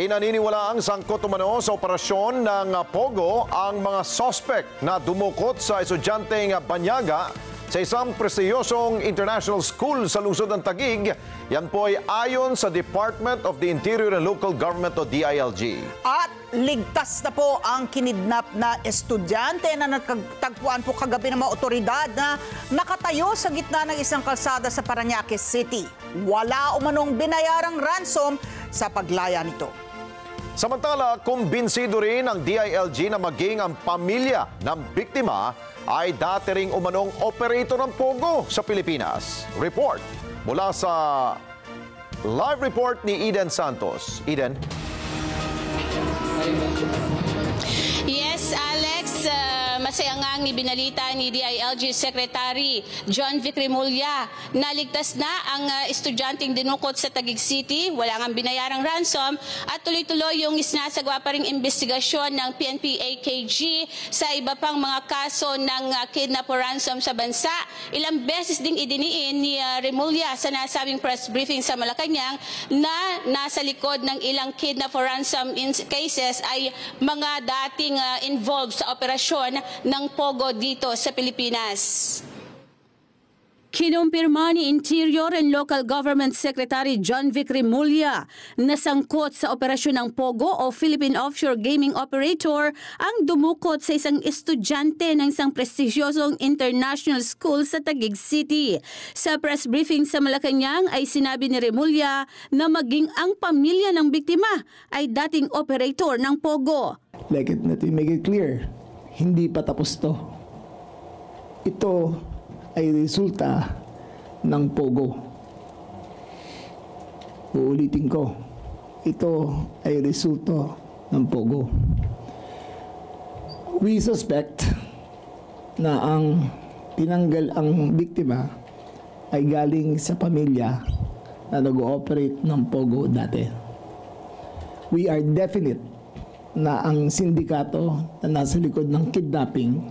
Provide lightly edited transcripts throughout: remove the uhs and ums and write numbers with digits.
Pinaniniwalaang sangkot umano sa operasyon ng Pogo ang mga suspect na dumukot sa estudyanteng Banyaga sa isang prestiyosong international school sa lungsod ng Taguig. Yan po ay ayon sa Department of the Interior and Local Government o DILG. At ligtas na po ang kinidnap na estudyante na natagpuan po kagabi ng mga otoridad na nakatayo sa gitna ng isang kalsada sa Parañaque City. Wala umanong binayarang ransom sa paglaya nito. Samantala, kumbinsido rin ang DILG na maging ang pamilya ng biktima ay dati ring umanong operator ng Pogo sa Pilipinas. Report mula sa live report ni Eden Santos. Eden? Yes, Alex, masaya ngang ibinalita ni DILG Secretary John Vic Remulla na ligtas na ang estudyanteng dinukot sa Taguig City, wala ngang binayarang ransom at tuloy-tuloy yung isinasagawa pa ring investigasyon ng PNP-AKG sa iba pang mga kaso ng kidnap o ransom sa bansa. Ilang beses ding idiniin ni Remulla sa nasabing press briefing sa Malacanang na nasa likod ng ilang kidnap o ransom cases ay mga dating involved sa operasyon ng Pogo dito sa Pilipinas. Kinumpirma ni Interior and Local Government Secretary John Vic Remulla na sangkot sa operasyon ng Pogo o Philippine Offshore Gaming Operator ang dumukot sa isang estudyante ng isang prestigyosong international school sa Taguig City. Sa press briefing sa Malacanang ay sinabi ni Remulla na maging ang pamilya ng biktima ay dating operator ng Pogo. Let me make it clear, hindi pa tapos to. Ito ay resulta ng Pogo. Uulitin ko, ito ay resulta ng Pogo. We suspect na ang tinanggal ang biktima ay galing sa pamilya na nag-ooperate ng Pogo dati. We are definite na ang sindikato na nasa likod ng kidnapping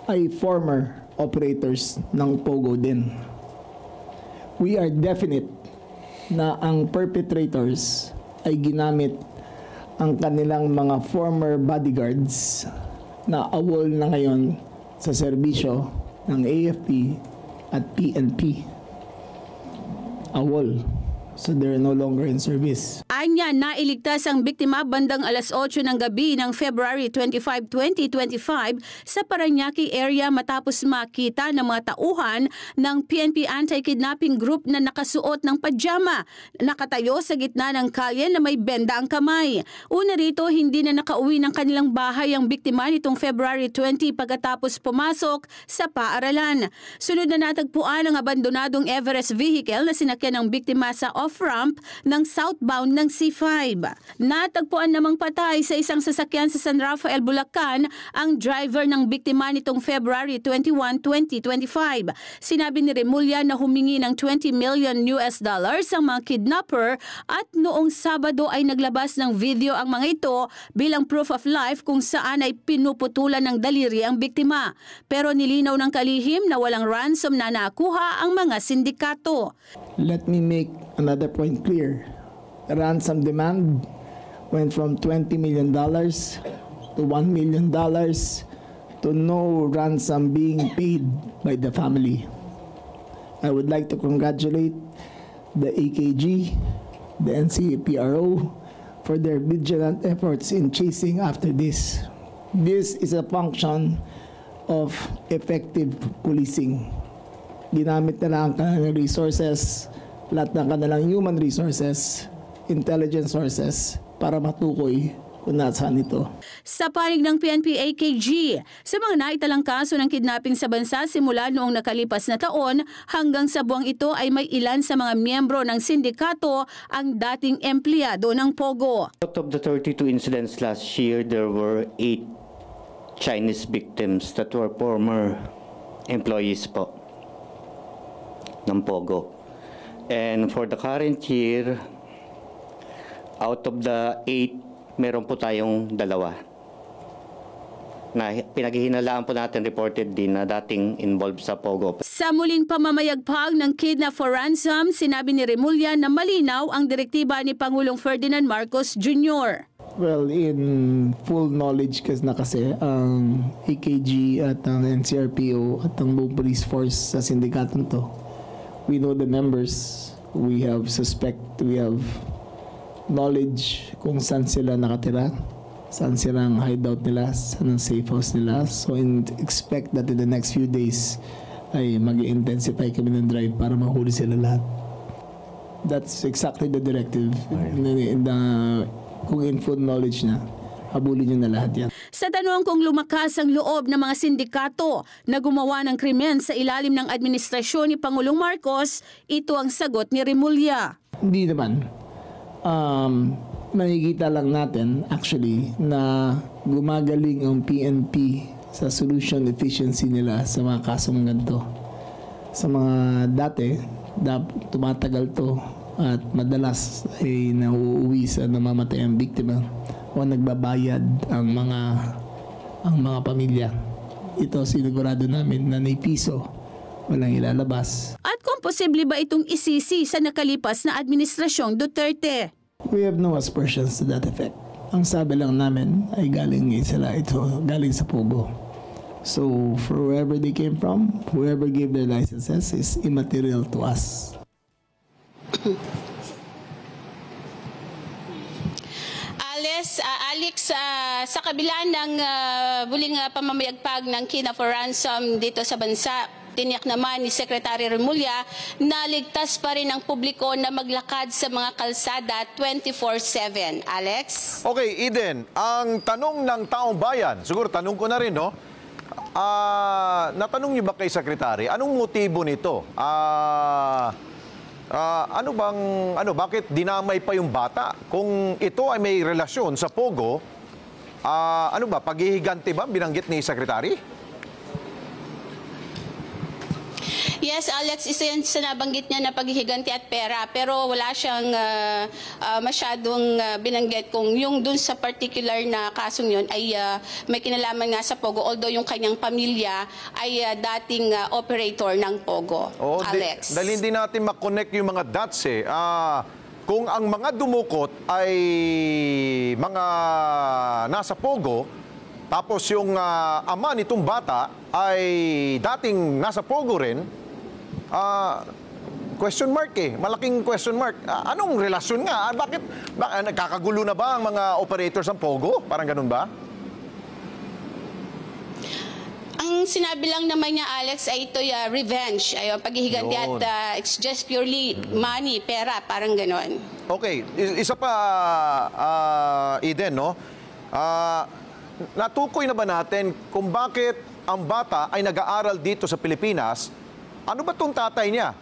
ay former operators ng Pogo din. We are definite na ang perpetrators ay ginamit ang kanilang mga former bodyguards na awol na ngayon sa serbisyo ng AFP at PNP. Awol. So they're no longer in service. Anya, nailigtas ang biktima bandang alas 8 ng gabi ng February 25, 2025 sa Parañaque area matapos makita ng mga tauhan ng PNP Anti-Kidnapping Group na nakasuot ng pajama, nakatayo sa gitna ng kalye na may benda ang kamay. Una rito, hindi na nakauwi ng kanilang bahay ang biktima nitong February 20 pagkatapos pumasok sa paaralan. Sunod na natagpuan ang abandonadong Everest vehicle na sinakyan ng biktima sa off-ramp ng southbound ng C5. Natagpuan namang patay sa isang sasakyan sa San Rafael, Bulacan ang driver ng biktima nitong February 21, 2025. Sinabi ni Remulla na humingi ng $20 million ang mga kidnapper at noong Sabado ay naglabas ng video ang mga ito bilang proof of life kung saan ay pinuputulan ng daliri ang biktima. Pero nilinaw ng kalihim na walang ransom na nakuha ang mga sindikato. Let me make another point clear. The ransom demand went from $20 million to $1 million to no ransom being paid by the family. I would like to congratulate the AKG, the NCPRO for their vigilant efforts in chasing after this. This is a function of effective policing. Ginamit na lang ang kanilang resources, lahat ng kanilang human resources, intelligence sources para matukoy kung nasaan ito. Sa panig ng PNP-AKG, sa mga naitalang kaso ng kidnapping sa bansa simula noong nakalipas na taon hanggang sa buwang ito ay may ilan sa mga miyembro ng sindikato ang dating empleyado ng Pogo. Out of the 32 incidents last year, there were 8 Chinese victims that were former employees po ng Pogo. And for the current year, out of the 8, meron po tayong 2 na pinaghihinalaan po natin reported din na dating involved sa Pogo. Sa muling pamamayagpag ng kidnap for ransom, sinabi ni Remulla na malinaw ang direktiba ni Pangulong Ferdinand Marcos Jr. Well, in full knowledge kasi ang AKG at ang NCRPO at ang buong police force sa sindikatong to, we know the members, we have knowledge kung saan sila nakatira, saan silang hideout nila, saan ang safe house nila. So expect that in the next few days ay mag-intensify kami ng drive para mahuli sila lahat. That's exactly the directive. Kung in full knowledge na, habulin nyo na lahat yan. Sa tanong kung lumakas ang loob ng mga sindikato na gumawa ng krimen sa ilalim ng administrasyon ni Pangulong Marcos, ito ang sagot ni Remulla. Hindi naman. Nakikita lang natin actually na gumagaling ang PNP sa solution efficiency nila sa mga kasong ganito. Sa mga dati, tumatagal to at madalas ay nauuwi sa namamatay ang biktima o nagbabayad ang mga pamilya. Ito sinigurado namin na may piso walang ilalabas. At kung posible ba itong isisi sa nakalipas na administrasyong Duterte? We have no aspersions to that effect. Ang sabi lang namin ay galing sa Pogo. So for wherever they came from, whoever gave their licenses is immaterial to us. Alex, sa kabila ng muling pamamayagpag ng kidnap for ransom dito sa bansa, tiniyak naman ni Secretary Remulla na ligtas pa rin ang publiko na maglakad sa mga kalsada 24/7. Alex? Okay, Eden, ang tanong ng taong bayan, siguro tanong ko na rin, no? Natanong niyo ba kay Secretary, anong motibo nito? Bakit dinamay pa yung bata? Kung ito ay may relasyon sa Pogo, paghihiganti ba binanggit ni Secretary? Yes, Alex, isa yan sa nabanggit niya na paghihiganti at pera, pero wala siyang masyadong binanggit kung yung dun sa particular na kasong yun ay may kinalaman nga sa Pogo, although yung kanyang pamilya ay dating operator ng Pogo. Alex. Dahil hindi natin makonect yung mga dots eh. Kung ang mga dumukot ay mga nasa Pogo, tapos yung ama nitong bata ay dating nasa Pogo rin, question mark eh. Malaking question mark. Anong relasyon nga? Bakit nagkakagulo na ba ang mga operators ng Pogo? Parang ganun ba? Ang sinabi lang naman niya, Alex, ay ito revenge. Ay paghihiganti at it's just purely money, pera, parang ganon. Okay. Isa pa, Eden, no? Natukoy na ba natin kung bakit ang bata ay nag-aaral dito sa Pilipinas? Ano ba itong tatay niya?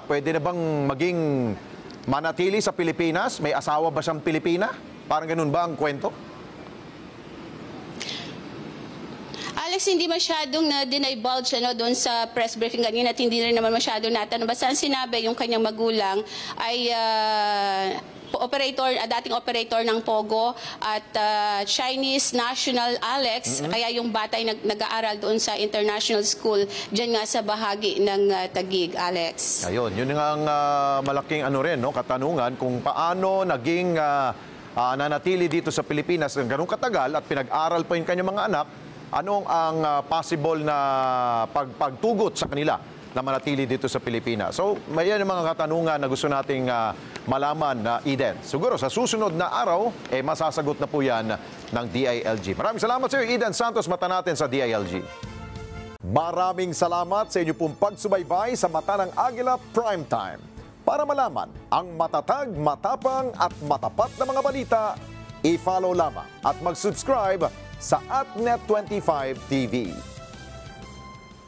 Pwede na bang maging manatili sa Pilipinas? May asawa ba siyang Pilipina? Parang ganun ba ang kwento? Alex, hindi masyadong na-divulge doon sa press briefing ganyan at hindi rin naman masyadong natanong. Basta ang sinabi yung kanyang magulang ay dating operator ng Pogo at Chinese national Alex. Kaya yung bata ay nag-aaral doon sa international school dyan nga sa bahagi ng Taguig, Alex. Ayun, yun nga ang malaking katanungan kung paano naging nanatili dito sa Pilipinas ng ganung katagal at pinag-aral pa yung kanyang mga anak. Anong ang possible na pagtugot sa kanila na manatili dito sa Pilipinas? So, may yan yung mga katanungan na gusto nating malaman na Eden. Siguro sa susunod na araw, masasagot na po yan ng DILG. Maraming salamat sa iyo, Eden Santos, mata natin sa DILG. Maraming salamat sa inyo pong pagsubaybay sa Mata ng Agila Primetime. Para malaman ang matatag, matapang at matapat na mga balita, i-follow lamang at mag-subscribe sa @Net25 TV.